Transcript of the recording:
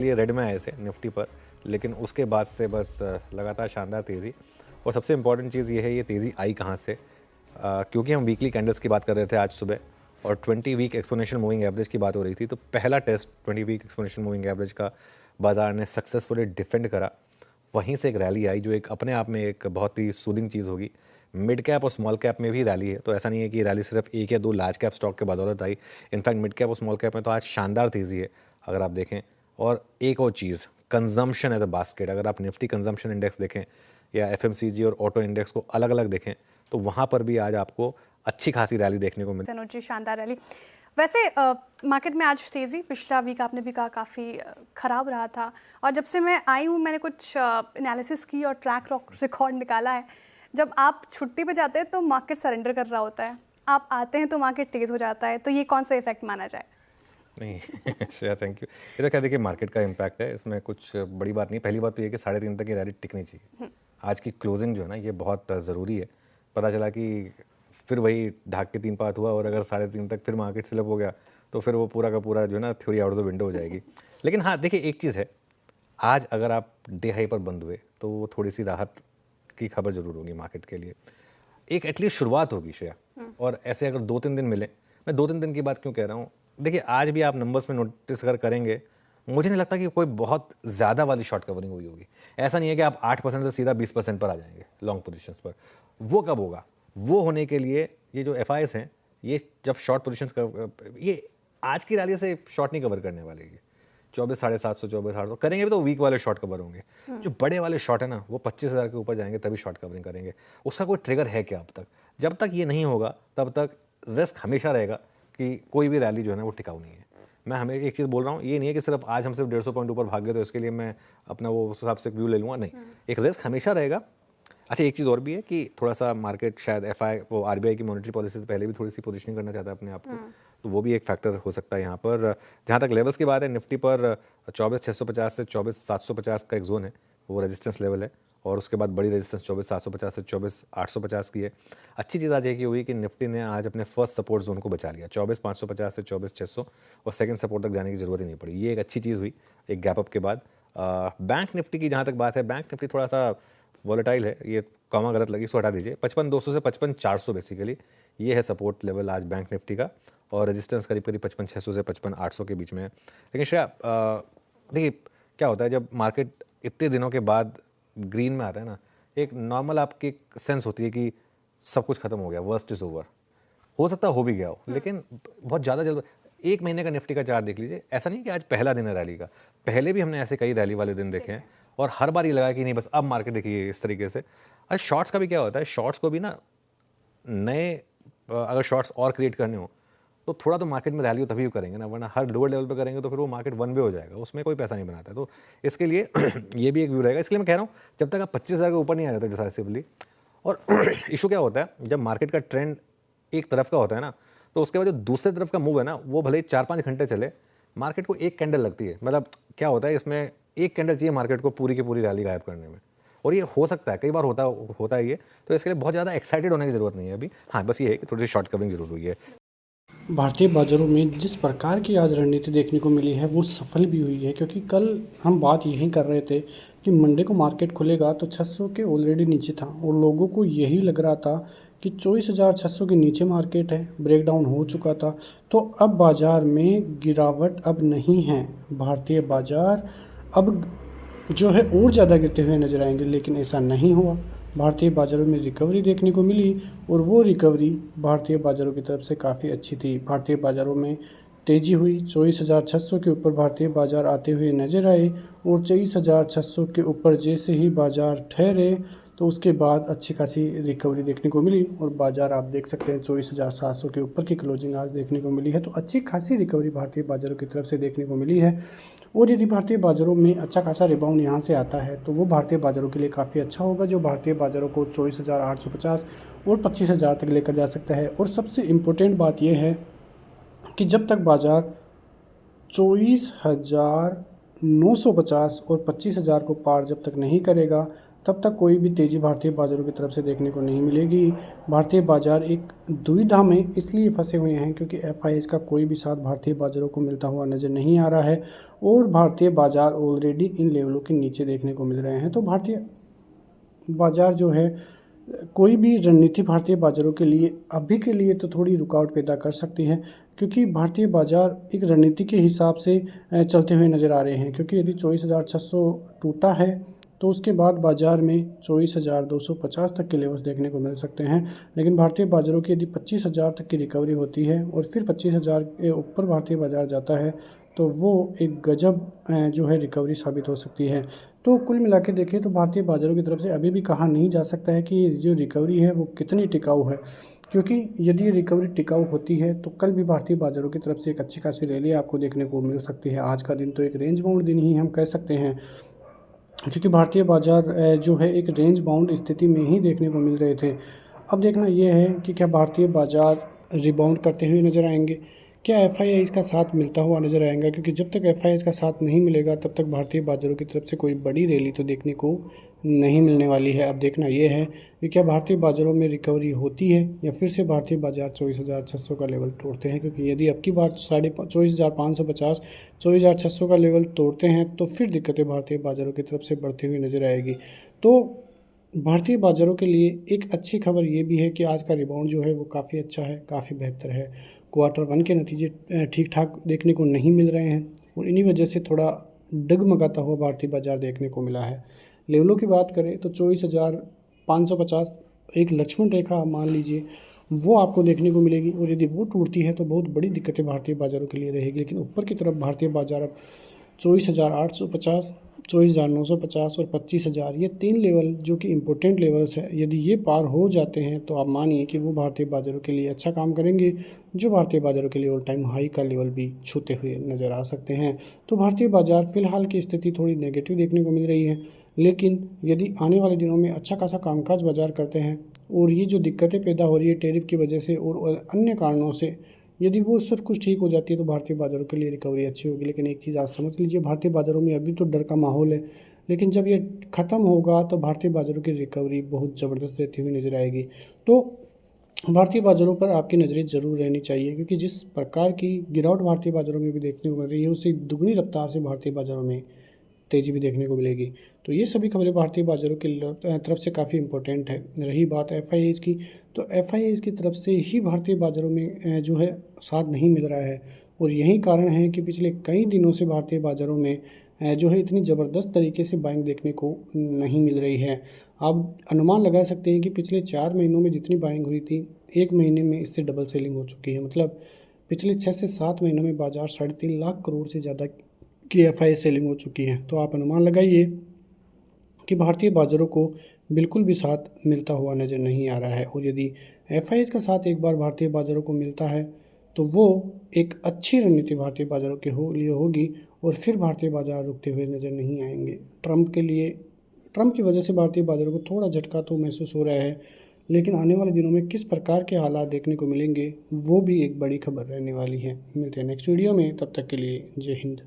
लिए रेड में आए थे निफ्टी पर, लेकिन उसके बाद से बस लगातार शानदार तेज़ी। और सबसे इम्पॉर्टेंट चीज़ ये है, ये तेज़ी आई कहाँ से? क्योंकि हम वीकली कैंडल्स की बात कर रहे थे आज सुबह और 20 वीक एक्सपोनेंशियल मूविंग एवरेज की बात हो रही थी, तो पहला test 20 week exponential moving average का बाजार ने सक्सेसफुली डिफेंड करा। वहीं से एक रैली आई जो एक अपने आप में एक बहुत ही सूदिंग चीज़ होगी। मिड कैप और स्मॉल कैप में भी रैली है, तो ऐसा नहीं है कि रैली सिर्फ एक या दो लार्ज कैप स्टॉक के बदौलत आई। इनफैक्ट मिड कैप और स्मॉल कैप में तो आज शानदार तेज़ी है अगर आप देखें। और एक और चीज़, कंजम्पशन एज अ बास्केट, अगर आप निफ्टी कंजम्पशन इंडेक्स देखें या एफएमसीजी और ऑटो इंडेक्स को अलग अलग देखें तो वहाँ पर भी आज आपको अच्छी खासी रैली देखने को मिली। तनुज जी, शानदार रैली। वैसे मार्केट में आज तेज़ी, पिछला वीक आपने भी कहा काफ़ी ख़राब रहा था, और जब से मैं आई हूँ मैंने कुछ एनालिसिस की और ट्रैक रिकॉर्ड निकाला है। जब आप छुट्टी पे जाते हैं तो मार्केट सरेंडर कर रहा होता है, आप आते हैं तो मार्केट तेज़ हो जाता है, तो ये कौन सा इफेक्ट माना जाए? नहीं श्रेया, थैंक यू। ये तो क्या, देखिए मार्केट का इम्पैक्ट है, इसमें कुछ बड़ी बात नहीं। पहली बात तो ये कि 3:30 तक ये रैली टिकनी चाहिए। आज की क्लोजिंग जो है ना, ये बहुत ज़रूरी है। पता चला कि फिर वही ढाक के 3 पात हुआ और अगर 3:30 तक फिर मार्केट स्लिप हो गया तो फिर वो पूरा का पूरा जो है ना theory out of the window हो जाएगी। लेकिन हाँ देखिए, एक चीज़ है, आज अगर आप डे हाई पर बंद हुए तो वो थोड़ी सी राहत की खबर जरूर होगी मार्केट के लिए। एक एटलीस्ट शुरुआत होगी श्रेया। और ऐसे अगर 2-3 दिन मिले, मैं 2-3 दिन की बात क्यों कह रहा हूँ, देखिए आज भी आप नंबर्स में नोटिस अगर करेंगे, मुझे नहीं लगता कि कोई बहुत ज़्यादा वाली शॉर्ट कवरिंग हुई होगी। ऐसा नहीं है कि आप 8% से सीधा 20% पर आ जाएंगे लॉन्ग पोजीशंस पर। वो कब होगा? वो होने के लिए ये जो एफ हैं, ये जब शॉर्ट पोजीशंस ये आज की रैली से शॉर्ट नहीं कवर करने वाले। 24,750 24,800 करेंगे भी तो वीक वाले शॉर्ट कवर होंगे। जो बड़े वाले शॉर्ट है ना, वो 25,000 के ऊपर जाएंगे तभी शॉर्ट कवरिंग करेंगे। उसका कोई ट्रिगर है क्या अब तक? जब तक ये नहीं होगा तब तक रिस्क हमेशा रहेगा कि कोई भी रैली जो है ना वो टिकाऊ नहीं है। मैं हमें एक चीज़ बोल रहा हूँ, ये नहीं है कि सिर्फ आज हम सिर्फ 150 पॉइंट ऊपर भाग गए तो इसके लिए मैं अपना वो उस हिसाब से व्यू ले लूँगा, नहीं। एक रिस्क हमेशा रहेगा। अच्छा, एक चीज़ और भी है कि थोड़ा सा मार्केट शायद वो आरबीआई की मॉनेटरी पॉलिसी से पहले भी थोड़ी सी पोजीशनिंग करना चाहता है अपने आप को, तो वो भी एक फैक्टर हो सकता है यहाँ पर। जहाँ तक लेवल्स की बात है, निफ्टी पर 24,650 से 24,750 का एक जोन है, वो रेजिस्टेंस लेवल है। और उसके बाद बड़ी रेजिस्टेंस 24,750 से 24,850 की है। अच्छी चीज़ आज ये की हुई कि निफ्टी ने आज अपने फर्स्ट सपोर्ट जोन को बचा लिया, 24,550 से 24,600, और सेकंड सपोर्ट तक जाने की जरूरत ही नहीं पड़ी। ये एक अच्छी चीज़ हुई एक गैप अप के बाद। बैंक निफ्टी की जहाँ तक बात है, बैंक निफ्टी थोड़ा सा वॉलेटाइल है, ये कॉमा गलत लगी, इसको हटा दीजिए। 55,200 से 55,400 बेसिकली ये है सपोर्ट लेवल आज बैंक निफ्टी का, और रेजिस्टेंस करीब करीब 55,600 से 55,800 के बीच में है। लेकिन श्रेया, देखिए क्या होता है जब मार्केट इतने दिनों के बाद ग्रीन में आता है ना, एक नॉर्मल आपकी सेंस होती है कि सब कुछ खत्म हो गया, वर्स्ट इज ओवर। हो सकता हो भी गया हो, लेकिन बहुत ज़्यादा जल्द। एक महीने का निफ्टी का चार्ट देख लीजिए, ऐसा नहीं कि आज पहला दिन है रैली का, पहले भी हमने ऐसे कई रैली वाले दिन देखे हैं, और हर बार ये लगा कि नहीं बस अब मार्केट देखिए इस तरीके से। आज शॉर्ट्स का भी क्या होता है, शॉर्ट्स को भी ना नए अगर शॉर्ट्स और क्रिएट करने हो तो थोड़ा तो मार्केट में रैली तभी करेंगे ना, वरना हर लोअर लेवल पे करेंगे तो फिर वो मार्केट वन वे हो जाएगा, उसमें कोई पैसा नहीं बनाता है। तो इसके लिए ये भी एक व्यू रहेगा। इसलिए मैं कह रहा हूँ जब तक आप 25,000 के ऊपर नहीं आ जाते डिसाइसिवली। और इशू क्या होता है, जब मार्केट का ट्रेंड एक तरफ का होता है ना, तो उसके बाद जो दूसरे तरफ का मूव है ना, वो भले ही 4-5 घंटे चले, मार्केट को एक कैंडल लगती है। मतलब क्या होता है, इसमें एक कैंडल चाहिए मार्केट को पूरी की पूरी रैली गायब करने में। और ये हो सकता है, कई बार होता है ये, तो इसके लिए बहुत ज़्यादा एक्साइटेड होने की जरूरत नहीं है अभी। हाँ, बस ये है कि थोड़ी सी शॉर्ट कवरिंग जरूर हुई है। भारतीय बाज़ारों में जिस प्रकार की आज रणनीति देखने को मिली है वो सफल भी हुई है, क्योंकि कल हम बात यही कर रहे थे कि मंडे को मार्केट खुलेगा तो 600 के ऑलरेडी नीचे था, और लोगों को यही लग रहा था कि 24,600 के नीचे मार्केट है, ब्रेकडाउन हो चुका था। तो अब बाज़ार में गिरावट अब नहीं है, भारतीय बाज़ार अब जो है और ज़्यादा गिरते हुए नजर आएंगे, लेकिन ऐसा नहीं हुआ। भारतीय बाज़ारों में रिकवरी देखने को मिली, और वो रिकवरी भारतीय बाज़ारों की तरफ से काफ़ी अच्छी थी। भारतीय बाज़ारों में तेज़ी हुई, 24,600 के ऊपर भारतीय बाज़ार आते हुए नजर आए, और 24,600 के ऊपर जैसे ही बाज़ार ठहरे तो उसके बाद अच्छी खासी रिकवरी देखने को मिली, और बाज़ार आप देख सकते हैं 24,700 के ऊपर की क्लोजिंग आज देखने को मिली है। तो अच्छी खासी रिकवरी भारतीय बाज़ारों की तरफ से देखने को मिली है। और यदि भारतीय बाज़ारों में अच्छा खासा रिबाउंड यहाँ से आता है तो वो भारतीय बाज़ारों के लिए काफ़ी अच्छा होगा, जो भारतीय बाज़ारों को 24,850 और 25,000 तक लेकर जा सकता है। और सबसे इम्पोर्टेंट बात यह है कि जब तक बाज़ार 24,950 और 25,000 को पार जब तक नहीं करेगा, तब तक कोई भी तेज़ी भारतीय बाज़ारों की तरफ से देखने को नहीं मिलेगी। भारतीय बाज़ार एक दुविधा में इसलिए फंसे हुए हैं क्योंकि एफआईआई का कोई भी साथ भारतीय बाज़ारों को मिलता हुआ नज़र नहीं आ रहा है और भारतीय बाज़ार ऑलरेडी इन लेवलों के नीचे देखने को मिल रहे हैं। तो भारतीय बाज़ार जो है, कोई भी रणनीति भारतीय बाज़ारों के लिए अभी के लिए तो थोड़ी रुकावट पैदा कर सकती है, क्योंकि भारतीय बाज़ार एक रणनीति के हिसाब से चलते हुए नज़र आ रहे हैं। क्योंकि यदि 24,600 टूटा है तो उसके बाद बाज़ार में 24,250 तक के लेवल्स देखने को मिल सकते हैं। लेकिन भारतीय बाज़ारों की यदि 25,000 तक की रिकवरी होती है और फिर 25,000 के ऊपर भारतीय बाज़ार जाता है तो वो एक गजब जो है रिकवरी साबित हो सकती है। तो कुल मिला के देखें तो भारतीय बाज़ारों की तरफ से अभी भी कहा नहीं जा सकता है कि जो रिकवरी है वो कितनी टिकाऊ है, क्योंकि यदि रिकवरी टिकाऊ होती है तो कल भी भारतीय बाज़ारों की तरफ से एक अच्छी खासी रैली आपको देखने को मिल सकती है। आज का दिन तो एक रेंज बाउंड दिन ही हम कह सकते हैं, क्योंकि भारतीय बाज़ार जो है एक रेंज बाउंड स्थिति में ही देखने को मिल रहे थे। अब देखना ये है कि क्या भारतीय बाज़ार रिबाउंड करते हुए नज़र आएंगे, क्या एफआईआई का साथ मिलता हुआ नज़र आएगा, क्योंकि जब तक एफआईआई का साथ नहीं मिलेगा तब तक भारतीय बाज़ारों की तरफ से कोई बड़ी रैली तो देखने को नहीं मिलने वाली है। अब देखना ये है कि क्या भारतीय बाज़ारों में रिकवरी होती है या फिर से भारतीय बाज़ार 24,600 का लेवल तोड़ते हैं, क्योंकि यदि अब की बार 24,550 24,600 का लेवल तोड़ते हैं तो फिर दिक्कतें भारतीय बाज़ारों की तरफ से बढ़ती हुई नज़र आएगी। तो भारतीय बाज़ारों के लिए एक अच्छी खबर ये भी है कि आज का रिबाउंड जो है वो काफ़ी अच्छा है, काफ़ी बेहतर है। क्वार्टर 1 के नतीजे ठीक ठाक देखने को नहीं मिल रहे हैं और इन्हीं वजह से थोड़ा डगमगाता हुआ भारतीय बाज़ार देखने को मिला है। लेवलों की बात करें तो 24,550 एक लक्ष्मण रेखा मान लीजिए, वो आपको देखने को मिलेगी और यदि वो टूटती है तो बहुत बड़ी दिक्कतें भारतीय बाज़ारों के लिए रहेगी। लेकिन ऊपर की तरफ भारतीय बाज़ार अब 24,850, 24,950 और 25,000, ये 3 लेवल जो कि इम्पोर्टेंट लेवल्स है, यदि ये पार हो जाते हैं तो आप मानिए कि वो भारतीय बाज़ारों के लिए अच्छा काम करेंगे, जो भारतीय बाज़ारों के लिए ऑल टाइम हाई का लेवल भी छूते हुए नज़र आ सकते हैं। तो भारतीय बाज़ार फ़िलहाल की स्थिति थोड़ी नेगेटिव देखने को मिल रही है, लेकिन यदि आने वाले दिनों में अच्छा खासा कामकाज बाज़ार करते हैं और ये जो दिक्कतें पैदा हो रही है टैरिफ की वजह से और अन्य कारणों से, यदि वो सब कुछ ठीक हो जाती है तो भारतीय बाज़ारों के लिए रिकवरी अच्छी होगी। लेकिन एक चीज़ आप समझ लीजिए, भारतीय बाज़ारों में अभी तो डर का माहौल है, लेकिन जब ये ख़त्म होगा तो भारतीय बाज़ारों की रिकवरी बहुत ज़बरदस्त रहती हुई नज़र आएगी। तो भारतीय बाज़ारों पर आपकी नज़रें ज़रूर रहनी चाहिए, क्योंकि जिस प्रकार की गिरावट भारतीय बाज़ारों में भी देखने को मिल रही है उससे दुगनी रफ्तार से भारतीय बाज़ारों में तेज़ी भी देखने को मिलेगी। तो ये सभी खबरें भारतीय बाज़ारों की तरफ से काफ़ी इंपॉर्टेंट है। रही बात एफआईआई की, तो एफआईआई की तरफ से ही भारतीय बाज़ारों में जो है साथ नहीं मिल रहा है और यही कारण है कि पिछले कई दिनों से भारतीय बाज़ारों में जो है इतनी ज़बरदस्त तरीके से बाइंग देखने को नहीं मिल रही है। आप अनुमान लगा सकते हैं कि पिछले 4 महीनों में जितनी बाइंग हुई थी, 1 महीने में इससे डबल सेलिंग हो चुकी है। मतलब पिछले 6 से 7 महीनों में बाज़ार 3.5 लाख करोड़ से ज़्यादा की एफआईआई सेलिंग हो चुकी है। तो आप अनुमान लगाइए कि भारतीय बाज़ारों को बिल्कुल भी साथ मिलता हुआ नज़र नहीं आ रहा है और यदि एफआईआई का साथ एक बार भारतीय बाज़ारों को मिलता है तो वो एक अच्छी रणनीति भारतीय बाज़ारों के लिए होगी और फिर भारतीय बाज़ार रुकते हुए नज़र नहीं आएंगे। ट्रंप की वजह से भारतीय बाज़ारों को थोड़ा झटका तो महसूस हो रहा है, लेकिन आने वाले दिनों में किस प्रकार के हालात देखने को मिलेंगे वो भी एक बड़ी खबर रहने वाली है। मिलते हैं नेक्स्ट वीडियो में, तब तक के लिए जय हिंद।